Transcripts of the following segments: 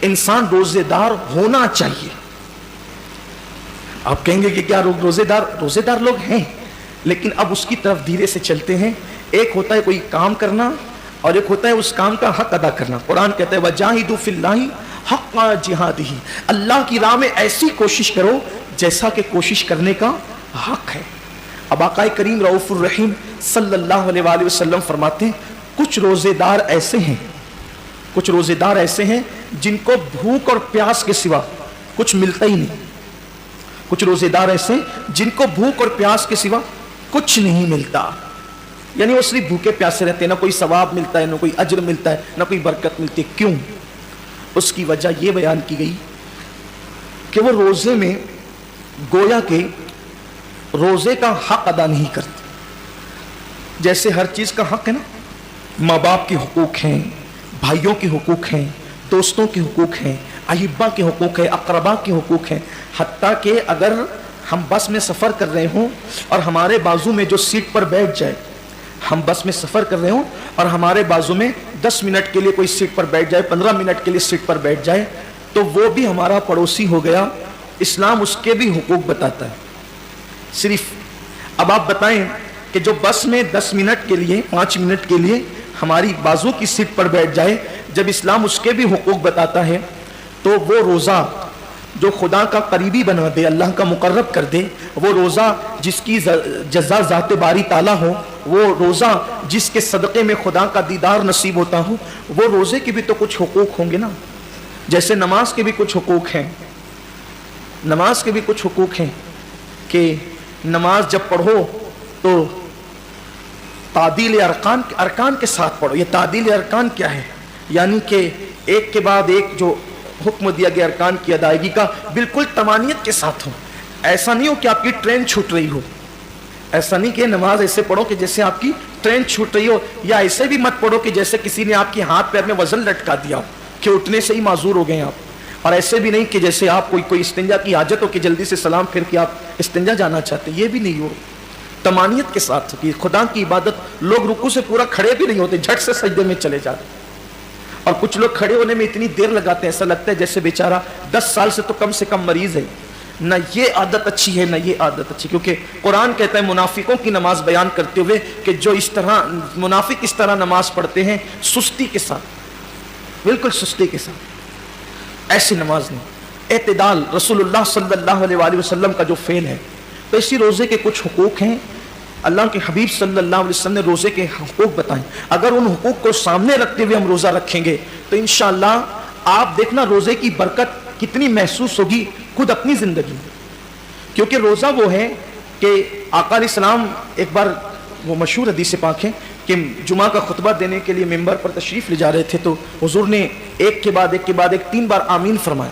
انسان روزے دار ہونا چاہیے. آپ کہیں گے کہ کیا روزے دار لوگ ہیں، لیکن اب اس کی طرف دھیرے سے چلتے ہیں. ایک ہوتا ہے کوئی کام کرنا اور ایک ہوتا ہے اس کام کا حق ادا کرنا. قرآن کہتا ہے وَجَاهِدُوا فِي اللَّهِ حَقَّ جِهَادِهِ، اللہ کی راہ میں ایسی کوشش کرو جیسا کہ کوشش کرنے کا حق ہے. اب آقا کریم رؤوف الرحیم صلی اللہ علیہ وآلہ وسلم فرماتے ہیں کچھ روزے دار ایسے ہیں جن کو بھوک اور پیاس کے سوا کچھ ملتا ہی نہیں. کچھ روزے دار ایسے ہیں جن کو بھوک اور پیاس کے سوا کچھ نہیں ملتا. یعنی وہ صرف بھوکے پیاسے رہتے ہیں، نہ کوئی ثواب ملتا ہے، نہ کوئی اجر ملتا ہے، نہ کوئی برکت ملتی ہے. کیوں؟ اس کی وجہ یہ بیان کی گئی کہ وہ روزے میں گویا کہ روزے کا حق ادا نہیں کرتے. جیسے ہر چیز کا حق ہے نا، ماں باپ کے حقوق ہیں، بھائیوں کے حقوق ہیں، دوستوں کے حقوق ہیں، احبا کے حقوق ہیں، اقربا کے حقوق ہیں. حتیٰ کہ اگر ہم بس میں سفر کر رہے ہوں اور ہمارے بازو میں جو سیٹ پر بیٹھ جائے، ہم بس میں سفر کر رہے ہوں اور ہمارے بازو میں 10 منٹ کے لیے کوئی سیٹ پر بیٹھ جائے، 15 منٹ کے لیے سیٹ پر بیٹھ جائے، تو وہ بھی ہمارا پڑوسی ہو گیا. اسلام اس کے بھی حقوق بتاتا ہے. صرف اب آپ بتائیں کہ جو بس میں 10 منٹ کے لیے 5 منٹ کے لیے ہماری بازو کی سیٹ پر بیٹھ جائے، جب اسلام اس کے بھی حقوق بتاتا ہے تو وہ روزہ جو خدا کا قریبی بنا دے، اللہ کا مقرب کر دے، وہ روزہ جس کی جزا ذات باری تعالیٰ ہو، وہ روزہ جس کے صدقے میں خدا کا دیدار نصیب ہوتا ہو، وہ روزے کے بھی تو کچھ حقوق ہوں گے نا. جیسے نماز کے بھی کچھ حقوق ہیں. نماز کے بھی کچھ حقوق ہیں کہ نماز جب پڑھو تو تعدیل ارکان کے ساتھ پڑھو. یہ تعدیل ارکان کیا ہے؟ یعنی کہ ایک کے بعد ایک جو حکم دیا گیا ارکان کی ادائیگی کا بالکل تمانیت کے ساتھ ہو. ایسا نہیں ہو کہ آپ کی ٹرین چھوٹ رہی ہو. ایسا نہیں کہ نماز ایسے پڑھو کہ جیسے آپ کی ٹرین چھوٹ رہی ہو، یا ایسے بھی مت پڑھو کہ جیسے کسی نے آپ کے ہاتھ پیر میں وزن لٹکا دیا ہو کہ اٹھنے سے ہی معذور ہو گئے آپ. اور ایسے بھی نہیں کہ جیسے آپ کوئی استنجا کی حاجت ہو کہ جلدی سے سلام پھر کے آپ استنجا جانا چاہتے. یہ بھی نہیں ہو. تمانیت کے ساتھ کہ خدا کی عبادت. لوگ رکوع سے پورا کھڑے بھی نہیں ہوتے، جھٹ سے سجدے میں چلے جاتے. اور کچھ لوگ کھڑے ہونے میں اتنی دیر لگاتے ہیں، ایسا لگتا ہے جیسے بیچارہ 10 سال سے تو کم سے کم مریض ہے. نہ یہ عادت اچھی ہے، نہ یہ عادت اچھی. کیونکہ قرآن کہتا ہے منافقوں کی نماز بیان کرتے ہوئے کہ جو اس طرح منافق اس طرح نماز پڑھتے ہیں سستی کے ساتھ، بالکل سستی کے ساتھ. ایسی نماز نہیں. اعتدال رسول اللہ صلی اللہ علیہ وآلہ وسلم کا جو فعل ہے. تو اسی روزے کے کچھ حقوق ہیں. اللہ کے حبیب صلی اللہ علیہ وسلم نے روزے کے حقوق بتائیں. اگر ان حقوق کو سامنے رکھتے ہوئے ہم روزہ رکھیں گے تو انشاءاللہ آپ دیکھنا روزے کی برکت کتنی محسوس ہوگی خود اپنی زندگی میں. کیونکہ روزہ وہ ہے کہ آقا علیہ السلام ایک بار، وہ مشہور حدیث پاک ہے کہ جمعہ کا خطبہ دینے کے لیے ممبر پر تشریف لے جا رہے تھے تو حضور نے ایک کے بعد ایک 3 بار آمین فرمایا.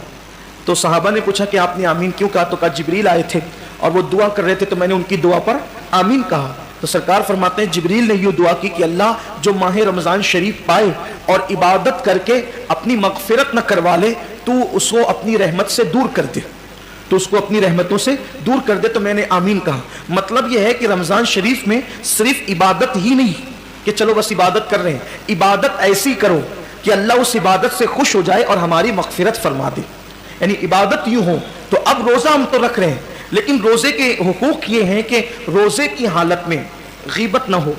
تو صحابہ نے پوچھا کہ آپ نے آمین کیوں کہا؟ تو کہا جبریل آئے تھے اور وہ دعا کر رہے تھے تو میں نے ان کی دعا پر آمین کہا. تو سرکار فرماتے ہیں جبریل نے یہ دعا کی کہ اللہ جو ماہ رمضان شریف پائے اور عبادت کر کے اپنی مغفرت نہ کروا لے، تو اس کو اپنی رحمت سے دور کر دے، تو اس کو اپنی رحمتوں سے دور کر دے. تو میں نے آمین کہا. مطلب یہ ہے کہ رمضان شریف میں صرف عبادت ہی نہیں کہ چلو بس عبادت کر رہے ہیں، عبادت ایسی کرو کہ اللہ اس عبادت سے خوش ہو جائے اور ہماری مغفرت فرما دے. یعنی عبادت یوں ہو. تو اب روزہ ہم تو رکھ رہے ہیں، لیکن روزے کے حقوق یہ ہیں کہ روزے کی حالت میں غیبت نہ ہو،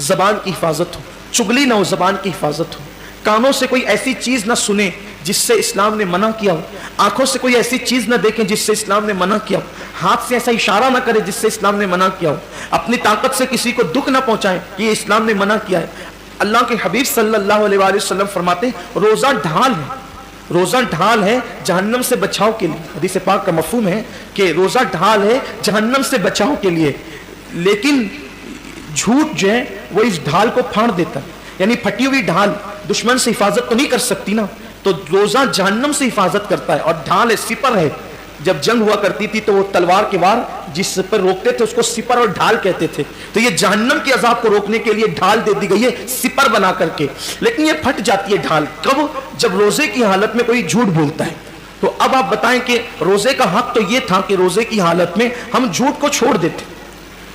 زبان کی حفاظت ہو، چغلی نہ ہو، زبان کی حفاظت ہو، کانوں سے کوئی ایسی چیز نہ سنیں جس سے اسلام نے منع کیا ہو، آنکھوں سے کوئی ایسی چیز نہ دیکھیں جس سے اسلام نے منع کیا ہو، ہاتھ سے ایسا اشارہ نہ کرے جس سے اسلام نے منع کیا ہو، اپنی طاقت سے کسی کو دکھ نہ پہنچائیں، یہ اسلام نے منع کیا ہے. اللہ کے حبیب صلی اللہ علیہ وآلہ وسلم فرماتے ہیں روزہ ڈھال ہے، روزہ ڈھال ہے جہنم سے بچاؤ کے لیے. حدیث پاک کا مفہوم ہے کہ روزہ ڈھال ہے جہنم سے بچاؤ کے لیے. لیکن جھوٹ جو ہے وہ اس ڈھال کو پھاڑ دیتا ہے. یعنی پھٹی ہوئی ڈھال دشمن سے حفاظت تو نہیں کر سکتی نا، تو روزہ جہنم سے حفاظت کرتا ہے. اور ڈھال ہے، سپر ہے. جب جنگ ہوا کرتی تھی تو وہ تلوار کے وار جس پر روکتے تھے اس کو سپر اور ڈھال کہتے تھے. تو یہ جہنم کے عذاب کو روکنے کے لیے ڈھال دے دی گئی ہے سپر بنا کر کے. لیکن یہ پھٹ جاتی ہے ڈھال کب؟ جب روزے کی حالت میں کوئی جھوٹ بولتا ہے. تو اب آپ بتائیں کہ روزے کا حق تو یہ تھا کہ روزے کی حالت میں ہم جھوٹ کو چھوڑ دیتے.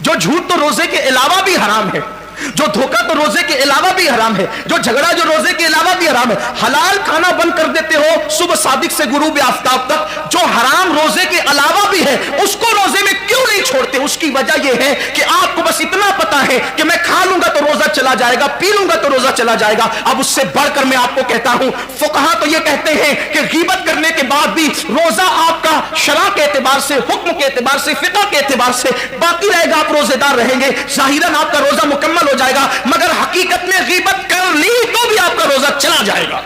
جو جھوٹ تو روزے کے علاوہ بھی حرام ہے, جو دھوکہ تو روزے کے علاوہ بھی حرام ہے, جو جھگڑا جو روزے کے علاوہ بھی حرام ہے. حلال کھانا بند کر دیتے ہو صبح صادق سے غروب آفتاب تک, جو حرام روزے کے علاوہ بھی ہے اس کو روزے میں کیوں نہیں چھوڑتے؟ اس کی وجہ یہ ہے کہ آپ کو بس اتنا پتا ہے کہ میں کھا لوں گا تو روزہ چلا جائے گا, پی لوں گا تو روزہ چلا جائے گا. اب اس سے بڑھ کر میں آپ کو کہتا ہوں, فقہا تو یہ کہتے ہیں کہ غیبت کرنے کے بعد بھی روزہ آپ کا شرع کے اعتبار سے, حکم کے اعتبار سے, فقہ کے اعتبار سے باقی رہے گا, آپ روزے دار رہیں گے, ظاہراً آپ کا روزہ مکمل ہو جائے گا, مگر حقیقت میں غیبت کر لی تو بھی آپ کا روزہ چلا جائے گا.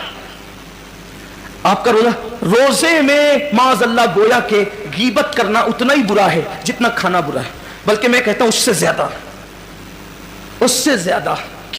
آپ کا روزے میں معاذ اللہ گویا کہ غیبت کرنا اتنا ہی برا ہے جتنا کھانا برا ہے, بلکہ میں کہتا ہوں اس سے زیادہ